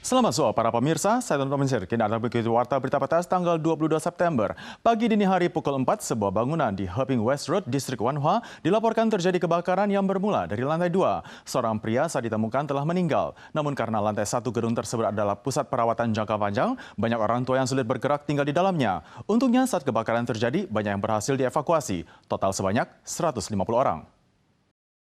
Selamat sore para pemirsa, saya Tonton Mensir. Kini adalah begitu warta berita PTS tanggal 22 September. Pagi dini hari pukul 4, sebuah bangunan di Heping West Road, Distrik Wanhua, dilaporkan terjadi kebakaran yang bermula dari lantai 2. Seorang pria saat ditemukan telah meninggal. Namun karena lantai 1 gedung tersebut adalah pusat perawatan jangka panjang, banyak orang tua yang sulit bergerak tinggal di dalamnya. Untungnya saat kebakaran terjadi, banyak yang berhasil dievakuasi. Total sebanyak 150 orang.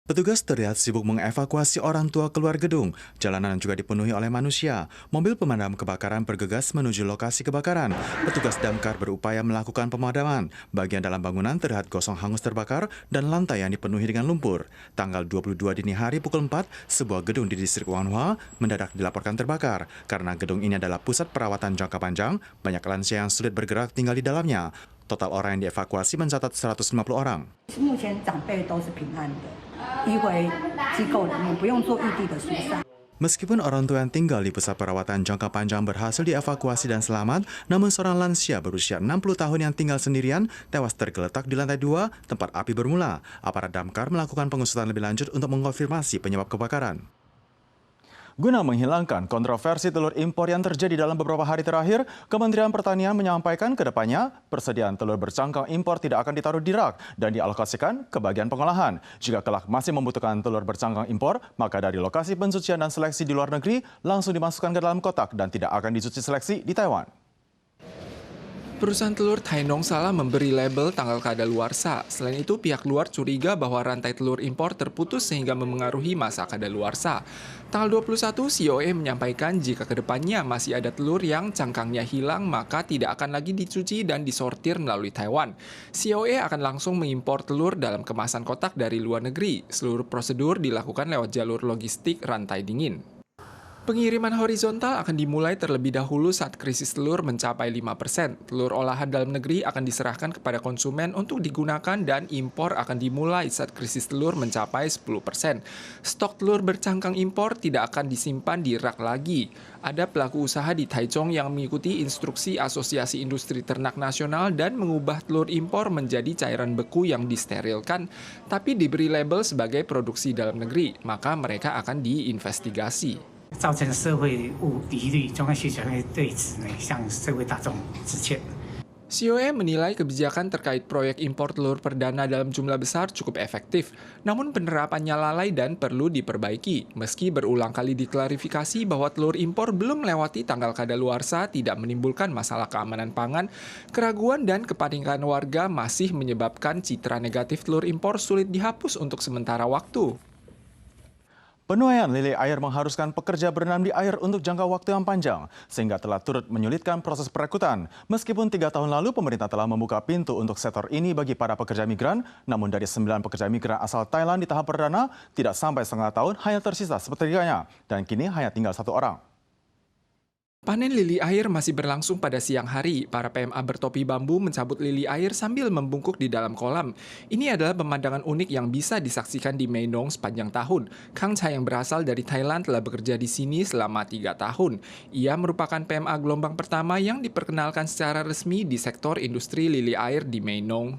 Petugas terlihat sibuk mengevakuasi orang tua keluar gedung. Jalanan juga dipenuhi oleh manusia. Mobil pemadam kebakaran bergegas menuju lokasi kebakaran. Petugas damkar berupaya melakukan pemadaman. Bagian dalam bangunan terlihat gosong hangus terbakar dan lantai yang dipenuhi dengan lumpur. Tanggal 22 dini hari pukul 4, sebuah gedung di distrik Wanhua mendadak dilaporkan terbakar. Karena gedung ini adalah pusat perawatan jangka panjang, banyak lansia yang sulit bergerak tinggal di dalamnya. Total orang yang dievakuasi mencatat 150 orang. Meskipun orang tua yang tinggal di pusat perawatan jangka panjang berhasil dievakuasi dan selamat, namun seorang lansia berusia 60 tahun yang tinggal sendirian tewas tergeletak di lantai 2 tempat api bermula. Aparat damkar melakukan pengusutan lebih lanjut untuk mengkonfirmasi penyebab kebakaran. Guna menghilangkan kontroversi telur impor yang terjadi dalam beberapa hari terakhir, Kementerian Pertanian menyampaikan ke depannya persediaan telur bercangkang impor tidak akan ditaruh di rak dan dialokasikan ke bagian pengolahan. Jika kelak masih membutuhkan telur bercangkang impor, maka dari lokasi pensucian dan seleksi di luar negeri langsung dimasukkan ke dalam kotak dan tidak akan dicuci seleksi di Taiwan. Perusahaan telur Thainong salah memberi label tanggal kadaluarsa. Selain itu, pihak luar curiga bahwa rantai telur impor terputus sehingga memengaruhi masa kadaluarsa. Tanggal 21, COE menyampaikan jika kedepannya masih ada telur yang cangkangnya hilang, maka tidak akan lagi dicuci dan disortir melalui Taiwan. COE akan langsung mengimpor telur dalam kemasan kotak dari luar negeri. Seluruh prosedur dilakukan lewat jalur logistik rantai dingin. Pengiriman horizontal akan dimulai terlebih dahulu saat krisis telur mencapai 5%. Telur olahan dalam negeri akan diserahkan kepada konsumen untuk digunakan dan impor akan dimulai saat krisis telur mencapai 10%. Stok telur bercangkang impor tidak akan disimpan di rak lagi. Ada pelaku usaha di Taichung yang mengikuti instruksi Asosiasi Industri Ternak Nasional dan mengubah telur impor menjadi cairan beku yang disterilkan, tapi diberi label sebagai produksi dalam negeri, maka mereka akan diinvestigasi. 造成社会疑虑，中央需求会对此呢向社会大众致歉。 COE menilai kebijakan terkait proyek impor telur perdana dalam jumlah besar cukup efektif, namun penerapannya lalai dan perlu diperbaiki. Meski berulang kali diklarifikasi bahwa telur impor belum melewati tanggal kadaluarsa tidak menimbulkan masalah keamanan pangan, keraguan dan kepanikan warga masih menyebabkan citra negatif telur impor sulit dihapus untuk sementara waktu. Penuaian lele air mengharuskan pekerja berenam di air untuk jangka waktu yang panjang, sehingga telah turut menyulitkan proses perekrutan. Meskipun 3 tahun lalu pemerintah telah membuka pintu untuk sektor ini bagi para pekerja migran, namun dari 9 pekerja migran asal Thailand di tahap perdana, tidak sampai setengah tahun hanya tersisa sepertiganya, dan kini hanya tinggal 1 orang. Panen lili air masih berlangsung pada siang hari. Para PMA bertopi bambu mencabut lili air sambil membungkuk di dalam kolam. Ini adalah pemandangan unik yang bisa disaksikan di Mae Nong sepanjang tahun. Kang Cha yang berasal dari Thailand telah bekerja di sini selama 3 tahun. Ia merupakan PMA gelombang pertama yang diperkenalkan secara resmi di sektor industri lili air di Mae Nong.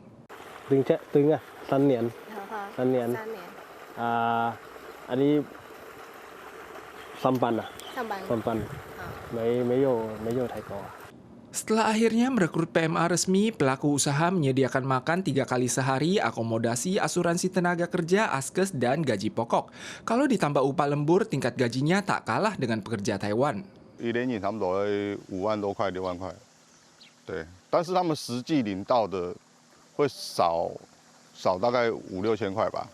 Setelah akhirnya merekrut PMA resmi, pelaku usaha menyediakan makan 3 kali sehari, akomodasi, asuransi tenaga kerja, askes, dan gaji pokok. Kalau ditambah upah lembur, tingkat gajinya tak kalah dengan pekerja Taiwan. 1年差不多5万多块、6万块，对，但是他们实际领到的会少大概5、6千块吧，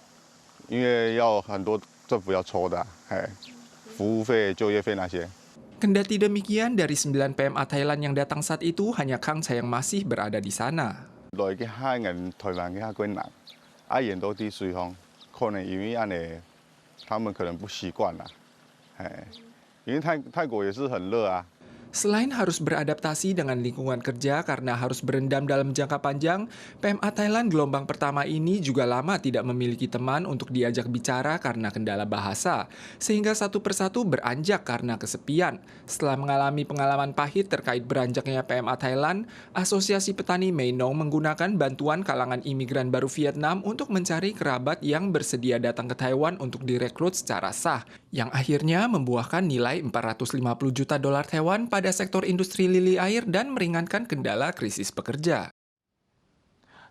因为要很多政府要抽的，服务费、就业费那些。 Kendati demikian, dari 9 PMA Thailand yang datang saat itu, hanya Kang Cha yang masih berada di sana. 來嘅客人台灣嘅客人，人都啲水方，可能因為安尼，他們可能不習慣啦，因為泰國也是很熱啊。 Selain harus beradaptasi dengan lingkungan kerja karena harus berendam dalam jangka panjang, PMA Thailand gelombang pertama ini juga lama tidak memiliki teman untuk diajak bicara karena kendala bahasa, sehingga satu persatu beranjak karena kesepian. Setelah mengalami pengalaman pahit terkait beranjaknya PMA Thailand, Asosiasi Petani Mae Nong menggunakan bantuan kalangan imigran baru Vietnam untuk mencari kerabat yang bersedia datang ke Taiwan untuk direkrut secara sah. yang akhirnya membuahkan nilai 450 juta dolar Taiwan pada sektor industri lili air dan meringankan kendala krisis pekerja.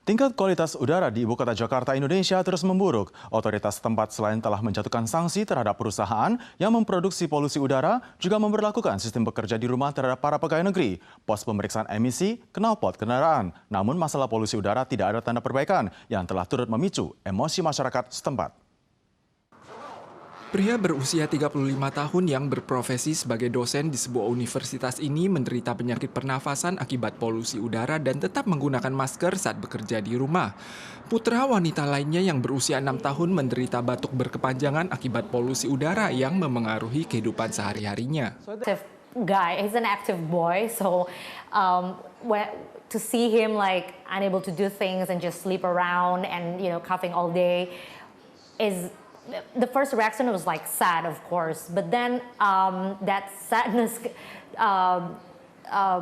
Tingkat kualitas udara di Ibu Kota Jakarta, Indonesia terus memburuk. Otoritas setempat selain telah menjatuhkan sanksi terhadap perusahaan yang memproduksi polusi udara, juga memberlakukan sistem bekerja di rumah terhadap para pegawai negeri, pos pemeriksaan emisi, knalpot kendaraan. Namun masalah polusi udara tidak ada tanda perbaikan yang telah turut memicu emosi masyarakat setempat. Pria berusia 35 tahun yang berprofesi sebagai dosen di sebuah universitas ini menderita penyakit pernafasan akibat polusi udara dan tetap menggunakan masker saat bekerja di rumah. Putra wanita lainnya yang berusia 6 tahun menderita batuk berkepanjangan akibat polusi udara yang memengaruhi kehidupan sehari-harinya. Guy, he's an active boy, so to see him like unable to do things and just sleep around and coughing all day is the first reaction was like sad, of course, but then that sadness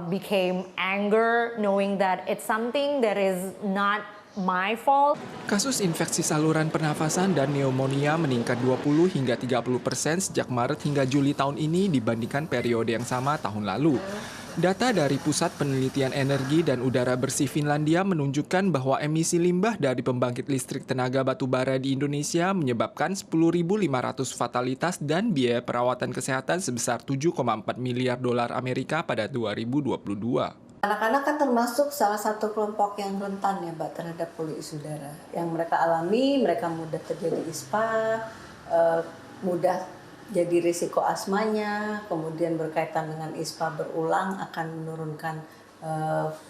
became anger, knowing that it's something that is not my fault. Kasus infeksi saluran pernafasan dan pneumonia meningkat 20 hingga 30% sejak Maret hingga Juli tahun ini dibandingkan periode yang sama tahun lalu. Data dari Pusat Penelitian Energi dan Udara Bersih Finlandia menunjukkan bahwa emisi limbah dari pembangkit listrik tenaga batu bara di Indonesia menyebabkan 10.500 fatalitas dan biaya perawatan kesehatan sebesar 7,4 miliar dolar Amerika pada 2022. Anak-anak kan termasuk salah satu kelompok yang rentan ya Mbak terhadap polusi udara. Yang mereka alami, mereka mudah terjadi ISPA, mudah jadi risiko asmanya, kemudian berkaitan dengan ISPA berulang akan menurunkan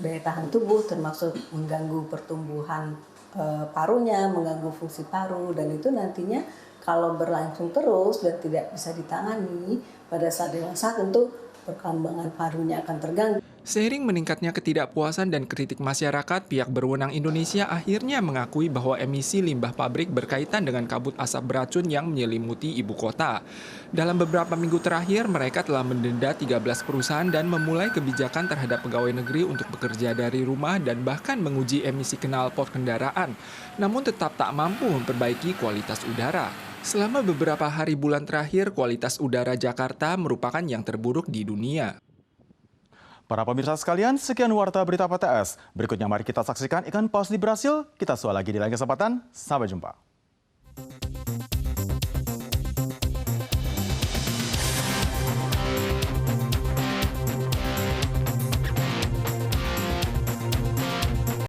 daya tahan tubuh, termasuk mengganggu pertumbuhan parunya, mengganggu fungsi paru, dan itu nantinya kalau berlangsung terus dan tidak bisa ditangani pada saat dewasa tentu perkembangan parunya akan terganggu. Seiring meningkatnya ketidakpuasan dan kritik masyarakat, pihak berwenang Indonesia akhirnya mengakui bahwa emisi limbah pabrik berkaitan dengan kabut asap beracun yang menyelimuti ibu kota. Dalam beberapa minggu terakhir, mereka telah mendenda 13 perusahaan dan memulai kebijakan terhadap pegawai negeri untuk bekerja dari rumah dan bahkan menguji emisi knalpot kendaraan, namun tetap tak mampu memperbaiki kualitas udara. Selama beberapa hari bulan terakhir, kualitas udara Jakarta merupakan yang terburuk di dunia. Para pemirsa sekalian, sekian Warta Berita PTS. Berikutnya mari kita saksikan ikan paus di Brasil. Kita soal lagi di lain kesempatan. Sampai jumpa.